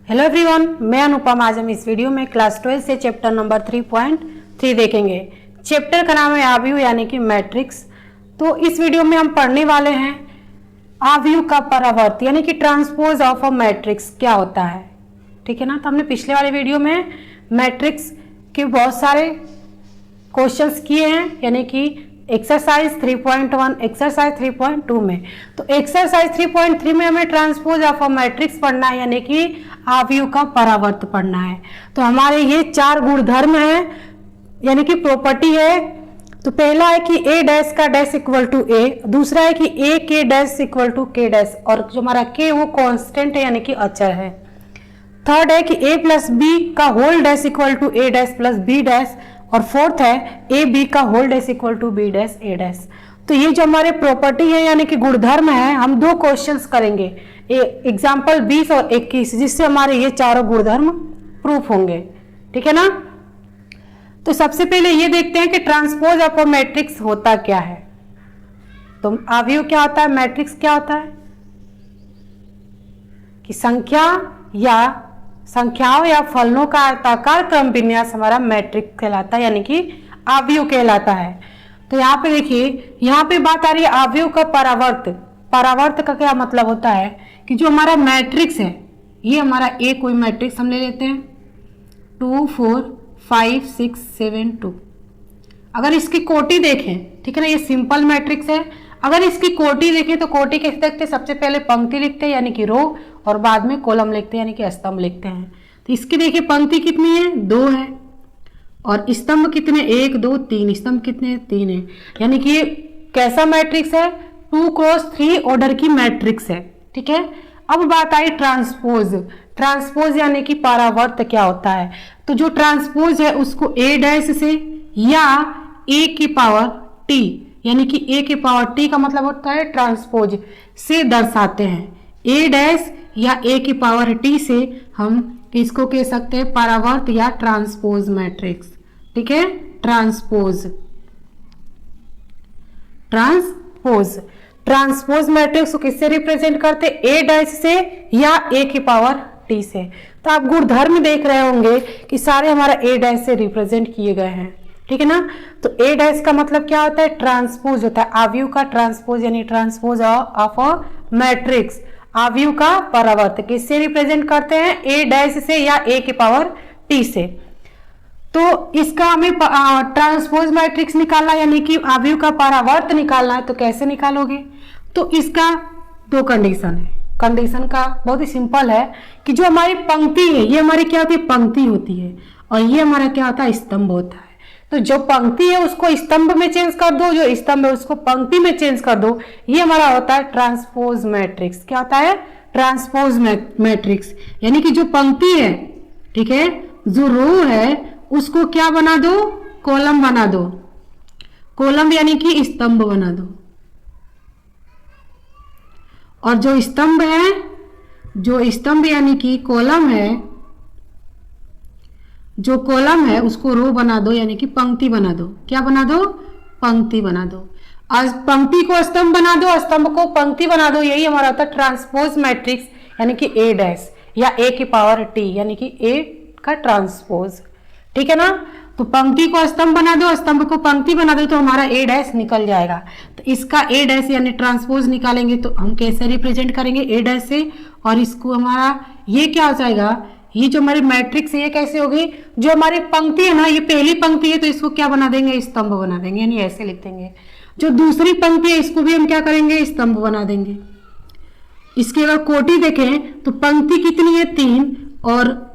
Hello everyone, मैं अनुपम। आज हम इस वीडियो में क्लास 12 से चैप्टर नंबर 3.3 देखेंगे। चैप्टर का नाम है आव्यूह यानी कि मैट्रिक्स। तो इस वीडियो में हम पढ़ने वाले हैं आव्यूह का परावर्त यानी कि ट्रांसपोज ऑफ अ मैट्रिक्स क्या होता है। ठीक है ना। तो हमने पिछले वाले वीडियो में मैट्रिक्स के बहुत सारे क्वेश्चंस किए हैं यानी कि एक्सरसाइज 3.1 एक्सरसाइज 3.2 में। तो एक्सरसाइज 3.3 में हमें ट्रांसपोज ऑफ अ मैट्रिक्स पढ़ना है यानी कि आव्यूह का परावर्त पढ़ना है। तो हमारे ये चार गुणधर्म है यानी कि प्रॉपर्टी है। तो पहला है कि a डैश का डैश इक्वल टू a, दूसरा है कि a के dash equal to k dash, और जो हमारा k वो कांस्टेंट है यानी कि अचर है। थर्ड है कि a प्लस बी का whole dash equal to a dash plus b dash, और फोर्थ है ए बी का whole dash equal to B dash A dash. तो ये जो हमारे प्रॉपर्टी है यानी कि गुणधर्म है, हम दो क्वेश्चंस करेंगे एग्जाम्पल 20 और 21 जिससे हमारे ये चारों गुणधर्म प्रूफ होंगे। ठीक है ना। तो सबसे पहले ये देखते हैं कि ट्रांसपोज ऑफ अ मैट्रिक्स होता क्या है। तो आव्यूह क्या होता है, मैट्रिक्स क्या होता है कि संख्याओं या फलनों का आयताकार क्रम विन्यास हमारा मैट्रिक्स कहलाता है यानी कि आव्यूह कहलाता है। तो यहाँ पे देखिए, यहाँ पे बात आ रही है आव्यूह का परावर्त। परावर्त का क्या मतलब होता है कि जो हमारा मैट्रिक्स है, ये हमारा ए कोई मैट्रिक्स हम ले लेते हैं 2 4 5 6 7 2। अगर इसकी कोटि देखें, ठीक है ना, ये सिंपल मैट्रिक्स है। अगर इसकी कोटि देखें तो कोटि कैसे देखते हैं, सबसे पहले पंक्ति लिखते हैं यानी कि रो, और बाद में कॉलम लिखते हैं यानी कि स्तंभ लिखते हैं। तो इसकी देखिए पंक्ति कितनी है, 2 है, और स्तंभ कितने, 1 2 3, स्तंभ कितने, 3 है। यानी कि ये कैसा मैट्रिक्स है, 2 क्रॉस 3 ऑर्डर की मैट्रिक्स है। ठीक है। अब बात आई ट्रांसपोज। ट्रांसपोज यानी कि परावर्त क्या होता है। तो जो ट्रांसपोज है उसको ए डैश से या ए की पावर टी यानी कि ए की पावर टी का मतलब होता है ट्रांसपोज से दर्शाते हैं। ए डैश या ए की पावर टी से हम इसको कह सकते हैं परावर्त या ट्रांसपोज मैट्रिक्स। ठीक है। ट्रांसपोज ट्रांसपोज मैट्रिक्स को किससे रिप्रेजेंट करते हैं, ए डैश से या ए की पावर टी से। तो आप गुणधर्म देख रहे होंगे कि सारे हमारा ए डैश से रिप्रेजेंट किए गए हैं। ठीक है ना। तो ए डैश का मतलब क्या होता है, ट्रांसपोज होता है। आव्यूह का ट्रांसपोज यानी ट्रांसपोज ऑफ अ मैट्रिक्स। आव्यूह का परावर्त किससे रिप्रेजेंट करते हैं, ए डैश से या ए की पावर टी से। तो इसका हमें ट्रांसपोज मैट्रिक्स निकालना यानी कि आव्यूह का परावर्त निकालना है। तो कैसे निकालोगे, तो इसका दो कंडीशन है। कंडीशन का बहुत ही सिंपल है कि जो हमारी पंक्ति है ये हमारी क्या होती है, पंक्ति होती है, और ये हमारा क्या होता है, स्तंभ होता है। तो जो पंक्ति है उसको स्तंभ में चेंज कर दो, जो स्तंभ है उसको पंक्ति में चेंज कर दो। ये हमारा होता है ट्रांसपोज मैट्रिक्स। क्या होता है, ट्रांसपोज मैट्रिक्स। यानी कि जो पंक्ति है, ठीक है, जो रो है उसको क्या बना दो, कॉलम बना दो। कॉलम यानी कि स्तंभ बना दो, और जो स्तंभ है, जो स्तंभ यानी कि कॉलम है, जो कॉलम है उसको रो बना दो यानी कि पंक्ति बना दो। क्या बना दो, पंक्ति बना दो। आज पंक्ति को स्तंभ बना दो, स्तंभ को पंक्ति बना दो। यही हमारा होता है ट्रांसपोज मैट्रिक्स यानी कि ए डैश या ए की पावर टी यानी कि ए का ट्रांसपोज। ठीक है ना। तो पंक्ति को स्तंभ बना दो, स्तंभ को पंक्ति बना दो, तो हमारा ए डैश निकल जाएगा। तो इसका ए डैश यानी ट्रांसपोज निकालेंगे तो हम कैसे रिप्रेजेंट करेंगे, ए डैश से, और इसको हमारा ये क्या हो जाएगा, ये जो हमारी मैट्रिक्स है ये कैसे होगी, जो हमारी पंक्ति है ना, ये पहली पंक्ति है तो इसको क्या बना देंगे, स्तंभ बना देंगे, यानी ऐसे लिख देंगे। जो दूसरी पंक्ति है इसको भी हम क्या करेंगे, स्तंभ बना देंगे। इसके अगर कोटि देखें तो पंक्ति कितनी है, 3, और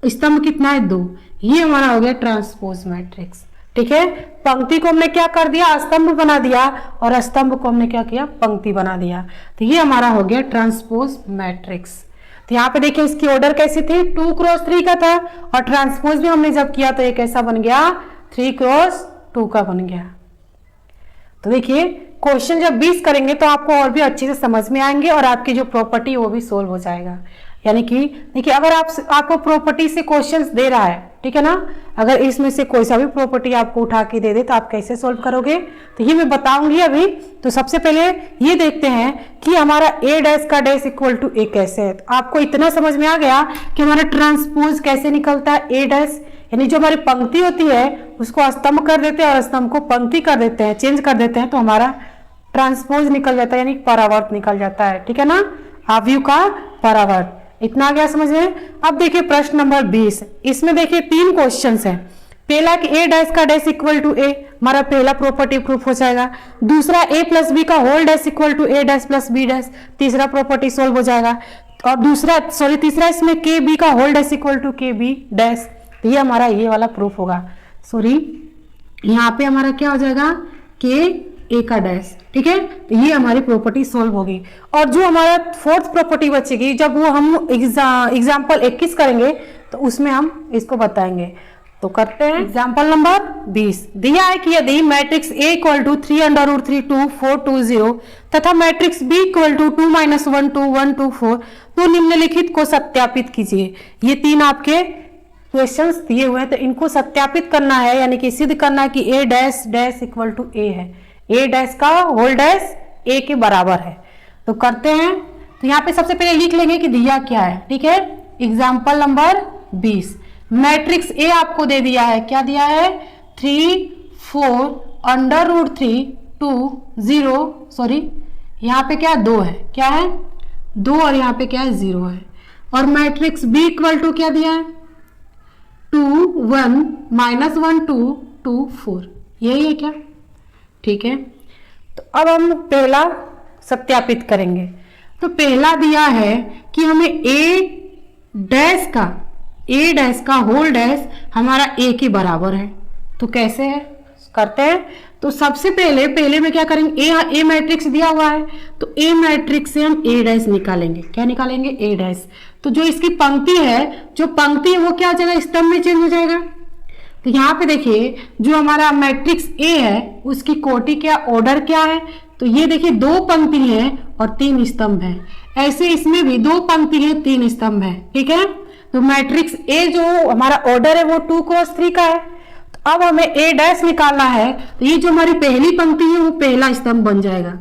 स्तंभ कितना है, 2। ये हमारा हो गया ट्रांसपोज मैट्रिक्स। ठीक है। पंक्ति को हमने क्या कर दिया, स्तंभ बना दिया, और स्तंभ को हमने क्या किया, पंक्ति बना दिया। तो ये हमारा हो गया ट्रांसपोज मैट्रिक्स। तो यहाँ पे देखिए इसकी ऑर्डर कैसी थी, 2 क्रॉस 3 का था, और ट्रांसपोज भी हमने जब किया तो ये कैसा बन गया, 3 क्रॉस 2 का बन गया। तो देखिए क्वेश्चन जब 20 करेंगे तो आपको और भी अच्छे से समझ में आएंगे और आपकी जो प्रॉपर्टी वो भी सोल्व हो जाएगा। यानी कि देखिए अगर आपको प्रॉपर्टी से क्वेश्चंस दे रहा है, ठीक है ना, अगर इसमें से कोई सा भी प्रॉपर्टी आपको उठा के दे दे तो आप कैसे सॉल्व करोगे, तो ये मैं बताऊंगी अभी। तो सबसे पहले ये देखते हैं कि हमारा a डैश का डैश इक्वल टू a कैसे है। तो आपको इतना समझ में आ गया कि हमारा ट्रांसपोज कैसे निकलता है, a डैश यानी जो हमारी पंक्ति होती है उसको स्तंभ कर देते हैं और स्तंभ को पंक्ति कर देते हैं, चेंज कर देते हैं, तो हमारा ट्रांसपोज निकल जाता है यानी परावर्त निकल जाता है, ठीक है ना, आव्यूह का परावर्त। इतना आ गया समझ में। अब देखिए प्रश्न नंबर 20, इसमें देखिए 3 क्वेश्चंस हैं। पहला कि a डैश का डैश इक्वल टू a, हमारा पहला प्रॉपर्टी प्रूफ हो जाएगा। दूसरा a प्लस बी का whole dash equal to a dash plus B dash, तीसरा प्रॉपर्टी सोल्व हो जाएगा। और तीसरा इसमें के बी का whole dash equal to K B dash, तो ये हमारा ये वाला प्रूफ होगा। यहाँ पे हमारा क्या हो जाएगा, के ए का डैश, ठीक है, तो ये हमारी प्रॉपर्टी सोल्व होगी। और जो हमारा फोर्थ प्रॉपर्टी बचेगी, जब वो हम एग्जाम्पल 21 करेंगे तो उसमें हम इसको बताएंगे। तो करते हैं एग्जाम्पल नंबर 20। दिया है कि यदि मैट्रिक्स A इक्वल टू 3√3 2 4 2 0 तथा मैट्रिक्स B इक्वल टू 2 - 1 2 1 2 4, तो निम्नलिखित को सत्यापित कीजिए। ये 3 आपके क्वेश्चंस दिए हुए हैं, तो इनको सत्यापित करना है, यानी कि सिद्ध करना है कि A dash dash equal to A है, A डैश का होल डैश A के बराबर है। तो करते हैं। तो यहाँ पे सबसे पहले लिख लेंगे कि दिया क्या है, ठीक है। एग्जाम्पल नंबर 20, मैट्रिक्स A आपको दे दिया है, क्या दिया है, 3 4 √3 2 0, सॉरी यहाँ पे क्या 2 है, क्या है 2, और यहाँ पे क्या है 0 है। और मैट्रिक्स B इक्वल टू क्या दिया है, 2 1 -1 2 2 4, यही है क्या, ठीक है। तो अब हम पहला सत्यापित करेंगे। तो पहला दिया है कि हमें A डैश का होल डैश हमारा A के बराबर है। तो कैसे है, करते हैं। तो सबसे पहले में क्या करेंगे, A मैट्रिक्स दिया हुआ है, तो A मैट्रिक्स से हम A डैश निकालेंगे। क्या निकालेंगे, A डैश। तो जो इसकी पंक्ति है, जो पंक्ति है वो क्या हो जाएगा, स्तंभ में चेंज हो जाएगा। तो यहाँ पे देखिए जो हमारा मैट्रिक्स A है उसकी कोटि क्या, ऑर्डर क्या है, तो ये देखिए 2 पंक्ति है और 3 स्तंभ है। ऐसे इसमें भी 2 पंक्ति है 3 स्तंभ है, ठीक है। तो मैट्रिक्स A जो हमारा ऑर्डर है वो 2 × 3 का है। तो अब हमें A डैश निकालना है, तो ये जो हमारी पहली पंक्ति है वो पहला स्तंभ बन जाएगा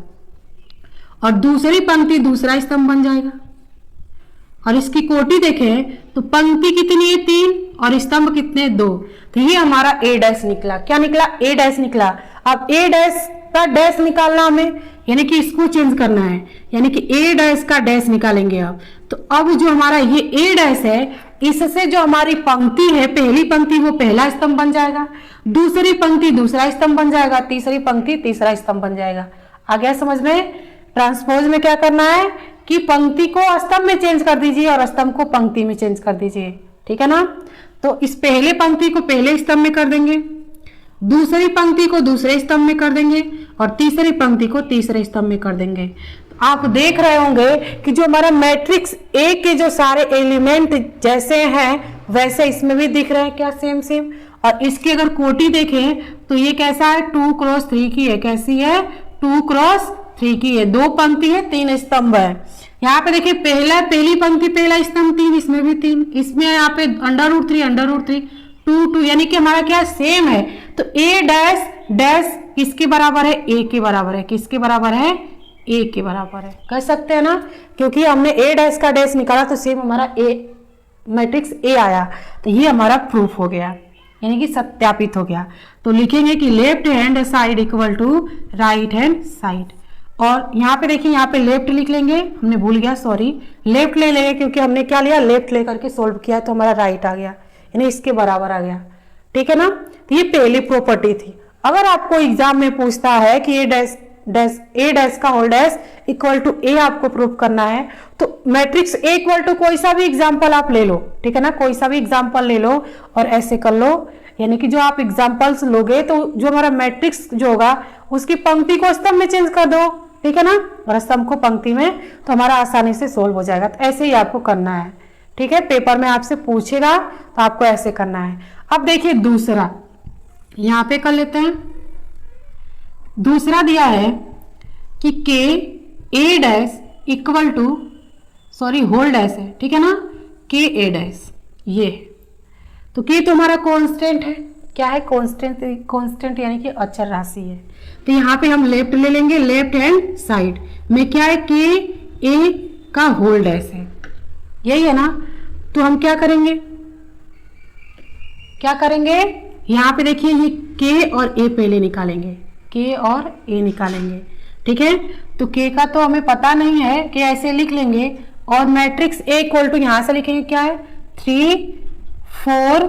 और दूसरी पंक्ति दूसरा स्तंभ बन जाएगा। और इसकी कोटि देखें तो पंक्ति कितनी है, 3, और स्तंभ कितने, 2। तो ये हमारा A डैश निकला। क्या निकला, A डैश निकला। अब A डैश का डैश निकालना हमें, यानी कि इसको चेंज करना है, यानी कि A डैश का डैश निकालेंगे अब। तो अब जो हमारा ये A डैश है, इससे जो हमारी पंक्ति है, पहली पंक्ति वो पहला स्तंभ बन जाएगा, दूसरी पंक्ति दूसरा स्तंभ बन जाएगा, तीसरी पंक्ति तीसरा स्तंभ बन जाएगा। आ गया समझ में। ट्रांसपोज में क्या करना है कि पंक्ति को स्तंभ में चेंज कर दीजिए और स्तंभ को पंक्ति में चेंज कर दीजिए, ठीक है ना। तो इस पहले पंक्ति को पहले स्तंभ में कर देंगे, दूसरी पंक्ति को दूसरे स्तंभ में कर देंगे और तीसरी पंक्ति को तीसरे स्तंभ में कर देंगे। तो आप देख रहे होंगे कि जो हमारा मैट्रिक्स A के जो सारे एलिमेंट जैसे हैं वैसे इसमें भी दिख रहे हैं, क्या, सेम। और इसकी अगर कोटि देखें तो ये कैसा है, 2 × 3 की है। कैसी है, 2 × 3 की है। 2 पंक्ति है 3 स्तंभ है। यहाँ पे देखिए पहली पंक्ति पहला स्तंभ 3, इसमें भी 3, इसमें यहाँ पे √3 2 यानी कि हमारा क्या सेम है। तो A डैश डैश किसके बराबर है, A के बराबर है। किसके बराबर है, A के बराबर है, कह सकते हैं ना, क्योंकि हमने A डैश का डैश निकाला तो सेम हमारा A मैट्रिक्स A आया। तो ये हमारा प्रूफ हो गया, यानी कि सत्यापित हो गया। तो लिखेंगे कि left hand side equal to right hand side. और यहाँ पे देखिए, यहाँ पे लेफ्ट लिख लेंगे, हमने भूल गया, सॉरी, लेफ्ट ले लेंगे क्योंकि हमने क्या लिया, लेफ्ट लेकर के सोल्व किया तो हमारा राइट आ गया, यानी इसके बराबर आ गया, ठीक है ना। तो ये पहली प्रॉपर्टी थी। अगर आपको एग्जाम में पूछता है कि A डैश का whole dash equal to A आपको प्रूव करना है, तो मैट्रिक्स A इक्वल टू कोई सा भी एग्जाम्पल आप ले लो, ठीक है ना, कोई सा भी एग्जाम्पल ले लो और ऐसे कर लो। यानी कि जो आप एग्जाम्पल्स लोगे तो जो हमारा मैट्रिक्स जो होगा उसकी पंक्ति को स्तंभ में चेंज कर दो, ठीक है ना, और स्तंभ को पंक्ति में, तो हमारा आसानी से सोल्व हो जाएगा। तो ऐसे ही आपको करना है, ठीक है। पेपर में आपसे पूछेगा तो आपको ऐसे करना है। अब देखिए दूसरा, यहाँ पे कर लेते हैं। दूसरा दिया है कि A dash equal to sorry whole dash है, ठीक है ना, के ए डैश ये। तो के तो हमारा कांस्टेंट है, क्या है कांस्टेंट, कांस्टेंट यानी कि अचर राशि है। तो यहाँ पे हम लेफ्ट ले लेंगे, लेफ्ट हैंड साइड में क्या है, के ए का होल डैश है, यही है ना। तो हम क्या करेंगे, यहाँ पे देखिए ये के और ए पहले निकालेंगे, के और ए निकालेंगे, ठीक है। तो के का तो हमें पता नहीं है, के ऐसे लिख लेंगे और मैट्रिक्स ए इक्वल टू यहाँ से लिखेंगे क्या है 3 4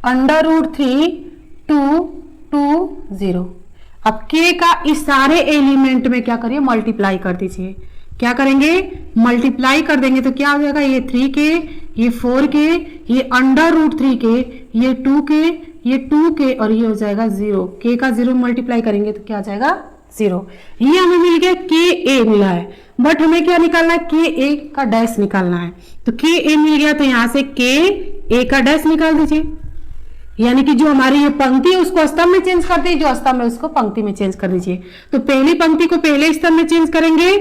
√3 2 2 0। अब के का इस सारे एलिमेंट में क्या करिए मल्टीप्लाई कर दीजिए, क्या करेंगे मल्टीप्लाई कर देंगे तो क्या हो जाएगा, ये 3 के, ये 4 के, ये √3 के, ये 2 के, ये 2 के और ये हो जाएगा 0। के का 0 मल्टीप्लाई करेंगे तो क्या आ जाएगा 0। ये हमें मिल गया के ए मिला है, बट हमें क्या निकालना है, के ए का डैश निकालना है। तो के ए मिल गया तो यहां से के ए का डैश निकाल दीजिए, यानी कि जो हमारी ये पंक्ति है उसको स्तंभ में चेंज कर दीजिए, जो स्तंभ है उसको पंक्ति में चेंज कर दीजिए। तो पहली पंक्ति को पहले स्तंभ में चेंज करेंगे,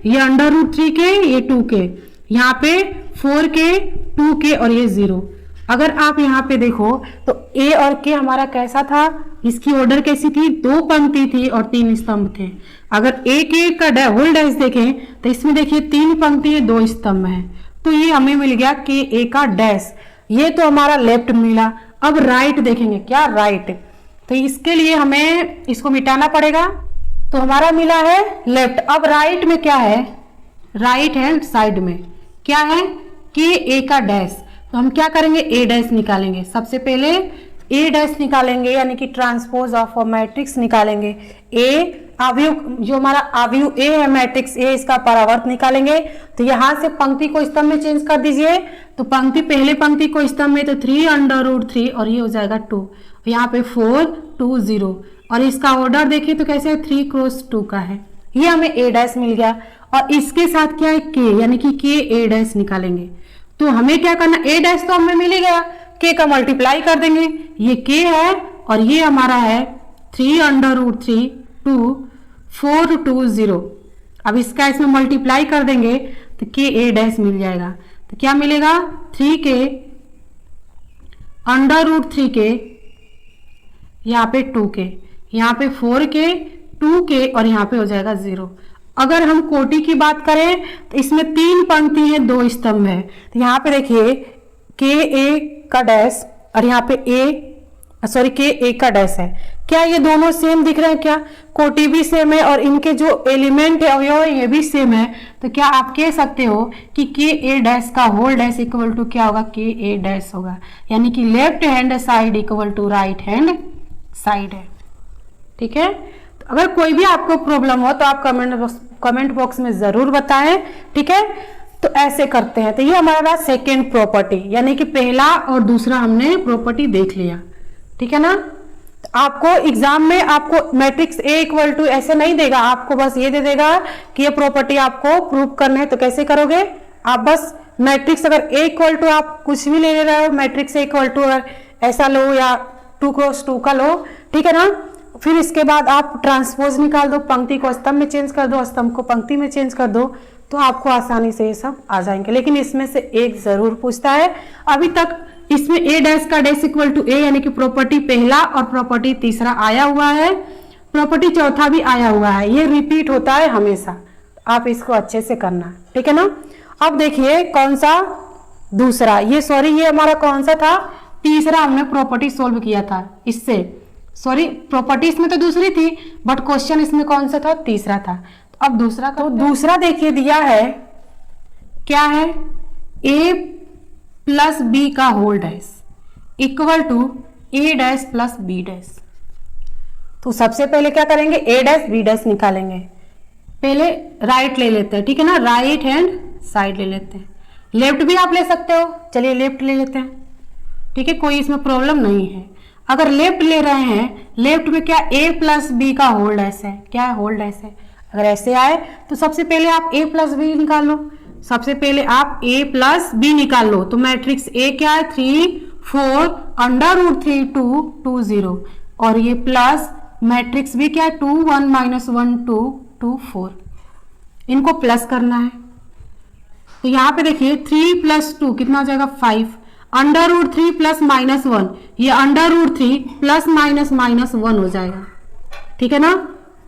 ये √3 के, ये 2 के, यहाँ पे 4 के, 2 के और ये 0। अगर आप यहाँ पे देखो तो ए और के हमारा कैसा था, इसकी ऑर्डर कैसी थी, 2 पंक्ति थी और 3 स्तंभ थे। अगर ए के का होल डैश देखें तो इसमें देखिए 3 पंक्ति है, 2 स्तंभ है। तो ये हमें मिल गया के ए का डैश, ये तो हमारा लेफ्ट मिला। अब राइट देखेंगे, क्या राइट, तो इसके लिए हमें इसको मिटाना पड़ेगा, तो हमारा मिला है लेफ्ट। अब राइट में क्या है, राइट हैंड साइड में क्या है, के ए का डैश। तो हम क्या करेंगे, ए डैश निकालेंगे, सबसे पहले ए डैश निकालेंगे, यानी कि ट्रांसपोज ऑफ मैट्रिक्स निकालेंगे। ए अवयव, जो हमारा अवयव ए है मैट्रिक्स ए, इसका परावर्त निकालेंगे। तो यहां से पंक्ति को स्तंभ में चेंज कर दीजिए, तो पंक्ति पहले पंक्ति को स्तंभ में तो 3 √3 और ये हो जाएगा 2, यहाँ पे 4 2 0 और इसका ऑर्डर देखिए तो कैसे 3 × 2 का है। ये हमें ए डैश मिल गया और इसके साथ क्या है के, यानी कि के ए डैश निकालेंगे। तो हमें क्या करना, ए डैश तो हमें मिल ही गया, के का मल्टीप्लाई कर देंगे, ये के है और ये हमारा है 3 √3 2 4 2 0। अब इसका इसमें मल्टीप्लाई कर देंगे तो के ए डैश मिल जाएगा। तो क्या मिलेगा, 3 के √3 के, यहाँ पे 2 के, यहाँ पे 4 के, 2 के और यहाँ पे हो जाएगा 0। अगर हम कोटि की बात करें तो इसमें 3 पंक्ति है, 2 स्तंभ है। तो यहाँ पे देखिए के ए का डैश और यहाँ पे के ए का डैश है। क्या ये दोनों सेम दिख रहे हैं, क्या कोटि भी सेम है और इनके जो एलिमेंट है अवयव है ये भी सेम है। तो क्या आप कह सकते हो कि के ए डैश का होल डैश इक्वल टू क्या होगा, के ए डैश होगा, यानी कि left hand side equal to right hand side है, ठीक है। तो अगर कोई भी आपको प्रॉब्लम हो तो आप कमेंट बॉक्स में जरूर बताएं, ठीक है। तो ऐसे करते हैं। तो ये हमारा सेकेंड प्रॉपर्टी, यानी कि पहला और दूसरा हमने प्रॉपर्टी देख लिया, ठीक है ना। तो आपको एग्जाम में आपको मैट्रिक्स ए इक्वल टू ऐसे नहीं देगा, आपको बस ये दे देगा कि ये प्रॉपर्टी आपको प्रूव करना है। तो कैसे करोगे आप, बस मैट्रिक्स अगर ए इक्वल टू आप कुछ भी ले रहे हो, मैट्रिक्स ए इक्वल टू अगर ऐसा लो या 2 × 2 का लो, ठीक है ना। फिर इसके बाद आप ट्रांसपोज निकाल दो, पंक्ति को स्तंभ में चेंज कर दो, स्तंभ को पंक्ति में चेंज कर दो, तो आपको आसानी से ये सब आ जाएंगे। लेकिन इसमें से एक जरूर पूछता है, अभी तक इसमें ए डैश का डैश इक्वल टू ए, यानी कि प्रॉपर्टी पहला और प्रॉपर्टी तीसरा आया हुआ है, प्रॉपर्टी चौथा भी आया हुआ है, ये रिपीट होता है हमेशा। आप इसको अच्छे से करना, ठीक है ना। अब देखिए कौन सा दूसरा, ये हमारा कौन सा था, तीसरा हमने प्रॉपर्टी सोल्व किया था इससे, प्रॉपर्टी इसमें तो दूसरी थी बट क्वेश्चन इसमें कौन सा था, तीसरा था। तो अब दूसरा का, तो दूसरा देखिए दिया है क्या है, a + b का whole dash equal to a dash + b dash. तो सबसे पहले क्या करेंगे, a डैश b डैश निकालेंगे। पहले राइट ले लेते हैं, ठीक है ना, राइट हैंड साइड ले लेते हैं। लेफ्ट भी आप ले सकते हो, चलिए लेफ्ट ले लेते हैं, ठीक है, कोई इसमें प्रॉब्लम नहीं है। अगर लेफ्ट ले रहे हैं, लेफ्ट में क्या a + b का होल डैश है, क्या है, होल डैश है। अगर ऐसे आए तो सबसे पहले आप a + b निकाल लो, सबसे पहले आप a + b निकाल लो। तो मैट्रिक्स a क्या है, 3 4 √3 2 2 0 और ये प्लस मैट्रिक्स b क्या है, 2 1 - 1 2 2 4, इनको प्लस करना है। तो यहाँ पे देखिए 3 + 2 कितना हो जाएगा 5, √3 + -1, ये √3 + -1 हो जाएगा, ठीक है ना।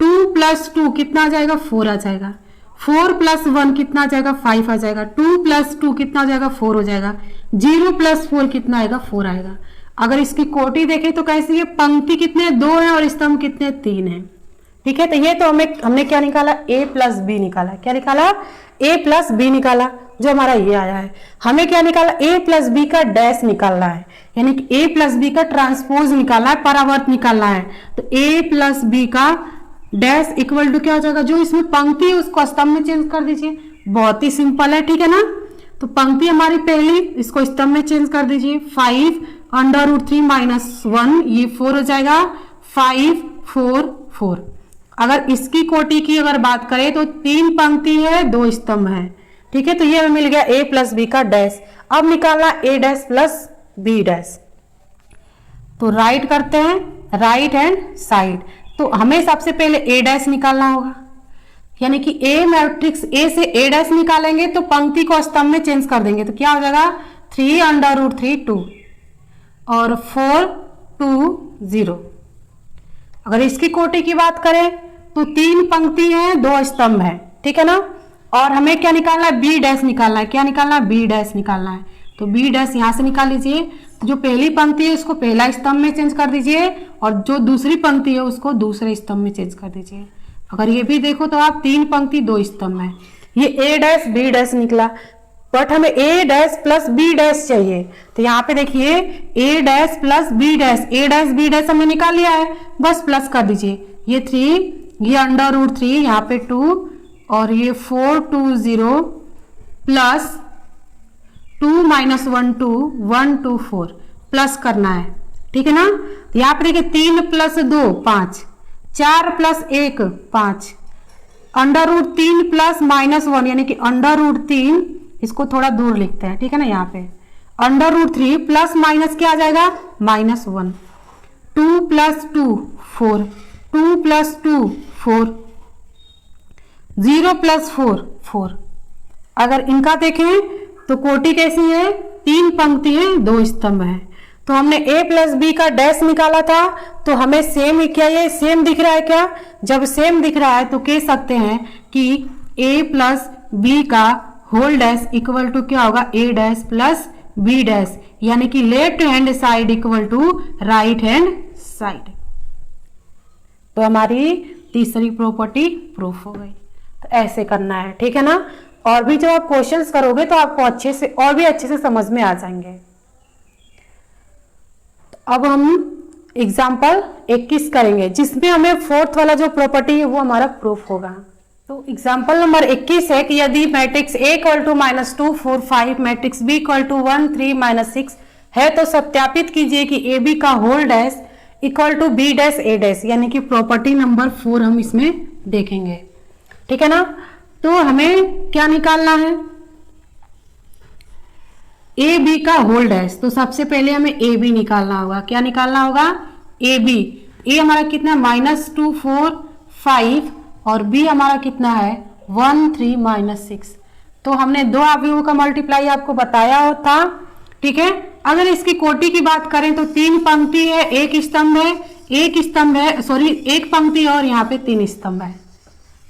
2 + 2 कितना आ जाएगा 4 आ जाएगा, 4 + 1 कितना आ जाएगा 5 आ जाएगा, 2 + 2 कितना आ जाएगा 4 हो जाएगा, 0 + 4 कितना आएगा 4 आएगा। अगर इसकी कोटि देखें तो कैसी है, पंक्ति कितने 2 है और स्तंभ कितने 3 है, ठीक है। तो ये तो हमने क्या निकाला, a + b निकाला, क्या निकाला, a + b निकाला, जो हमारा ये आया है। हमें क्या निकाला, a + b का डैश निकालना है, यानी कि a + b का ट्रांसपोज निकालना है, परावर्त निकालना है। तो a + b का डैश इक्वल टू क्या हो जाएगा, जो इसमें पंक्ति है उसको स्तंभ में चेंज कर दीजिए, बहुत ही सिंपल है, ठीक है ना। तो पंक्ति हमारी पहली, इसको स्तंभ में चेंज कर दीजिए, 5 √3 - 1 ये 4 हो जाएगा, 5 4 4। अगर इसकी कोटि की अगर बात करें तो 3 पंक्ति है 2 स्तंभ है, ठीक है। तो ये हमें मिल गया a + b का डैश। अब निकालना a' + b'। तो राइट करते हैं, राइट हैंड साइड। तो हमें सबसे पहले a' निकालना होगा, यानी कि a मैट्रिक्स a से a' निकालेंगे तो पंक्ति को स्तंभ में चेंज कर देंगे, तो क्या हो जाएगा 3 √3 2 और 4 2 0। अगर इसकी कोटि की बात करें तो 3 पंक्ति है 2 स्तंभ है, ठीक है ना। और हमें क्या निकालना है, b' निकालना है, क्या निकालना है, b' निकालना है। तो b' यहां से निकाल लीजिए, जो पहली पंक्ति है उसको पहला स्तंभ में चेंज कर दीजिए और जो दूसरी पंक्ति है उसको दूसरे स्तंभ में चेंज कर दीजिए। अगर ये भी देखो तो आप 3 पंक्ति 2 स्तंभ है, ये a' b' निकला, बट हमें a' + b' चाहिए। तो यहाँ पे देखिए a' + b' हमने निकाल लिया है, बस प्लस कर दीजिए, ये 3, ये √3 यहाँ पे 2 और ये 4 2 0 प्लस 2 - 1 2 1 2 4 प्लस करना है, ठीक है ना। तो यहाँ पे देखिए 3 + 2 5, 4 + 1 5, √3 + -1 यानी कि √3, इसको थोड़ा दूर लिखते हैं, ठीक है ना। यहाँ पे √3 प्लस माइनस क्या आ जाएगा -1, 2 + 2 4, 2 + 2 4, 0 + 4 4। अगर इनका देखें तो कोटि कैसी है, 3 पंक्ति है 2 स्तंभ है। तो हमने a + b का डैश निकाला था, तो हमें सेम, क्या ये सेम दिख रहा है क्या, जब सेम दिख रहा है तो कह सकते हैं कि a + b का होल डैश इक्वल टू क्या होगा, a' + b', यानी कि left hand side equal to right hand side. तो हमारी तीसरी प्रॉपर्टी प्रूफ हो गई। तो ऐसे करना है, ठीक है ना। और भी जब आप क्वेश्चंस करोगे तो आपको अच्छे से और भी अच्छे से समझ में आ जाएंगे। अब हम एग्जाम्पल 21 करेंगे, जिसमें हमें 4th वाला जो प्रॉपर्टी है वो हमारा प्रूफ होगा। तो एग्जाम्पल नंबर 21 है कि यदि मैट्रिक्स a = -2 4 5, मैट्रिक्स b = 1 3 6 है तो सत्यापित कीजिए कि ab का whole dash equal to b' a', यानी कि प्रॉपर्टी नंबर 4 हम इसमें देखेंगे, ठीक है ना। तो हमें क्या निकालना है, ए बी का होल डैश। तो सबसे पहले हमें ए बी निकालना होगा, क्या निकालना होगा, ए बी। ए हमारा कितना -2 4 5 और बी हमारा कितना है 1 3 6। तो हमने 2 अवयवों का मल्टीप्लाई आपको बताया था, ठीक है। अगर इसकी कोटि की बात करें तो 3 पंक्ति है 1 स्तंभ है, एक पंक्ति और यहाँ पे 3 स्तंभ है,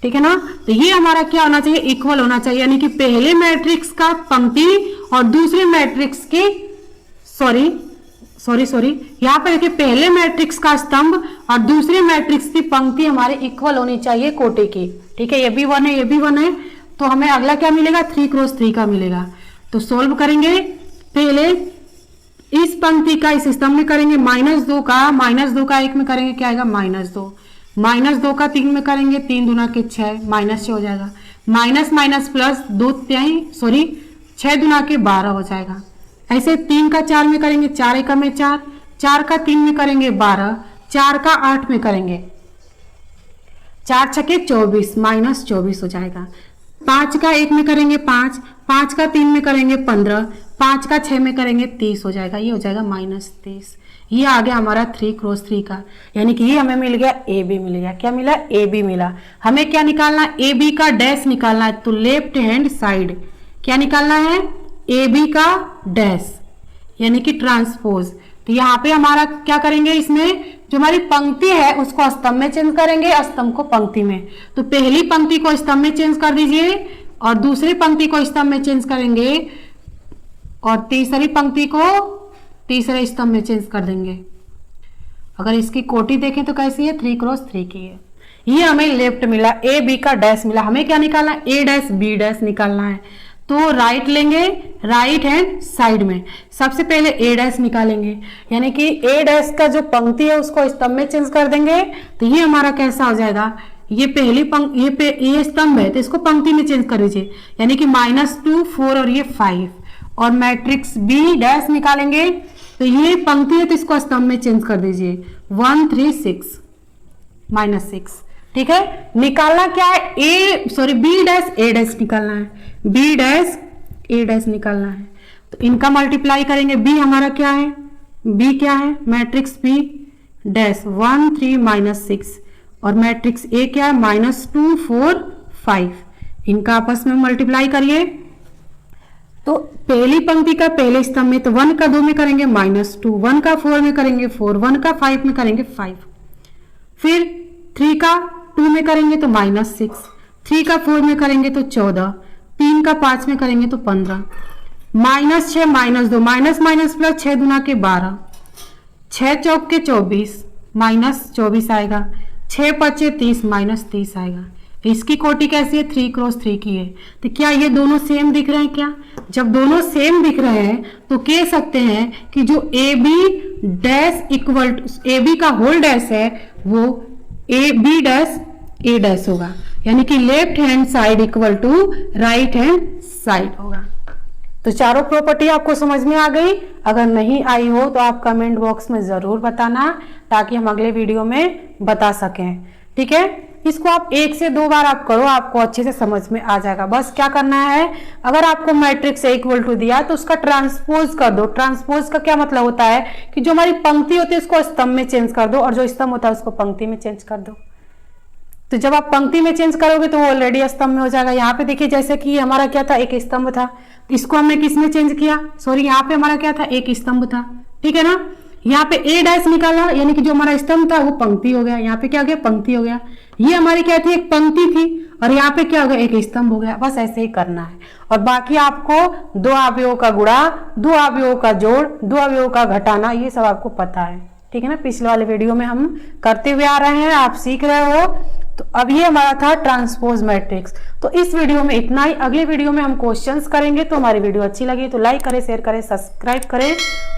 ठीक है ना। तो ये हमारा क्या होना चाहिए, इक्वल होना चाहिए, यानी कि पहले मैट्रिक्स का पंक्ति और दूसरे मैट्रिक्स की सॉरी यहाँ पे देखिए पहले मैट्रिक्स का स्तंभ और दूसरे मैट्रिक्स की पंक्ति हमारे इक्वल होनी चाहिए कोटि की, ठीक है। ये भी 1 है, ये भी 1 है, तो हमें अगला क्या मिलेगा 3 × 3 का मिलेगा। तो सोल्व करेंगे, पहले इस पंक्ति का इस स्तंभ में करेंगे -2 का 1 में करेंगे क्या आएगा -2, -2 का 3 में करेंगे 3 दूना के 6 -6 हो जाएगा, माइनस प्लस 6 दूना के 12 हो जाएगा। ऐसे 3 का 4 में करेंगे 4 एकम में 4, 4 का 3 में करेंगे 12, 4 का 8 में करेंगे 4 छके 24 -24 हो जाएगा। 5 का 1 में करेंगे 5, 5 का 3 में करेंगे 15, 5 का 6 में करेंगे 30 हो जाएगा, ये हो जाएगा -30। ये आ गया हमारा 3 × 3 का, यानी कि ये हमें मिल गया ए बी मिल गया। क्या मिला, ए बी मिला। हमें क्या निकालना, ए बी का डैश निकालना है, तो लेफ्ट हैंड साइड क्या निकालना है, ए बी का डैश यानी कि ट्रांसपोज। तो यहाँ पे हमारा क्या करेंगे, इसमें जो हमारी पंक्ति है उसको स्तंभ में चेंज करेंगे, स्तंभ को पंक्ति में। तो पहली पंक्ति को स्तंभ में चेंज कर दीजिए और दूसरी पंक्ति को स्तंभ में चेंज करेंगे और तीसरी पंक्ति को तीसरे स्तंभ में चेंज कर देंगे। अगर इसकी कोटि देखें तो कैसी है, 3x3 की है। ये हमें लेफ्ट मिला, ए बी का डैश मिला। हमें क्या निकालना है, ए डैश बी डैश निकालना है। तो राइट लेंगे, राइट हैंड साइड में सबसे पहले ए डैश निकालेंगे, यानी कि ए डैश का जो पंक्ति है उसको स्तंभ में चेंज कर देंगे। तो ये हमारा कैसा हो जाएगा, ये पहली ये स्तंभ है तो इसको पंक्ति में चेंज कर दीजिए, यानी कि -2 4 और ये 5। और मैट्रिक्स बी डैश निकालेंगे तो ये पंक्ति है तो इसको स्तंभ में चेंज कर दीजिए, 1 3 6 -6। ठीक है, निकालना क्या है, बी डैश ए डैश निकालना है, बी डैश ए डैश निकालना है। तो इनका मल्टीप्लाई करेंगे, बी हमारा क्या है, बी क्या है, मैट्रिक्स बी डैश 1 3 -6 और मैट्रिक्स ए क्या है, -2 4 5। इनका आपस में मल्टीप्लाई करिए। तो पहली पंक्ति का पहले स्तंभ में तो 1 का 2 में करेंगे -2, 1 का 4 में करेंगे 4, 1 का 5 में करेंगे 5, फिर 3 का 2 में करेंगे तो -6, 3 का 4 में करेंगे तो 14, 3 का 5 में करेंगे तो 15, -6 -2 माइनस माइनस प्लस 6 दूना के 12, 6 चौक के 24 -24 आएगा, 6 पचे 30 -30 आएगा। इसकी कोटि कैसी है, 3x3 की है। तो क्या ये दोनों सेम दिख रहे हैं, क्या जब दोनों सेम दिख रहे हैं तो कह सकते हैं कि जो A B dash equal to A B का होल डैश है वो A B dash A dash होगा, यानी कि left hand side equal to right hand side होगा। तो चारों प्रॉपर्टी आपको समझ में आ गई। अगर नहीं आई हो तो आप कमेंट बॉक्स में जरूर बताना ताकि हम अगले वीडियो में बता सकें। ठीक है, इसको आप 1 से 2 बार आप करो, आपको अच्छे से समझ में आ जाएगा। बस क्या करना है, अगर आपको मैट्रिक्स ए इक्वल टू दिया तो उसका ट्रांसपोज कर दो। ट्रांसपोज का क्या मतलब होता है कि जो हमारी पंक्ति होती है उसको स्तंभ में चेंज कर दो और जो स्तंभ होता है उसको पंक्ति में चेंज कर दो। तो जब आप पंक्ति में चेंज करोगे तो वो ऑलरेडी स्तंभ में हो जाएगा। यहाँ पे देखिए जैसे कि हमारा क्या था, एक स्तंभ था, इसको हमने किस में चेंज किया, सॉरी यहाँ पे हमारा क्या था, एक स्तंभ था। ठीक है ना, यहाँ पे ए डैश निकाला यानी कि जो हमारा स्तंभ था वो पंक्ति हो गया, यहाँ पे क्या हो गया, पंक्ति हो गया। ये हमारी क्या थी, एक पंक्ति थी और यहाँ पे क्या हो गया, एक स्तंभ हो गया। बस ऐसे ही करना है। और बाकी आपको 2 अवयवों का गुणा, 2 अवयवों का जोड़, 2 अवयवों का घटाना, ये सब आपको पता है। ठीक है ना, पिछले वाले वीडियो में हम करते हुए आ रहे हैं, आप सीख रहे हो। तो अब ये हमारा था ट्रांसपोज मैट्रिक्स। तो इस वीडियो में इतना ही। अगले वीडियो में हम क्वेश्चंस करेंगे। तो हमारी वीडियो अच्छी लगी तो लाइक करें, शेयर करें, सब्सक्राइब करें,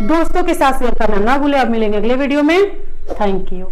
दोस्तों के साथ शेयर करना ना भूलें। अब मिलेंगे अगले वीडियो में। Thank you.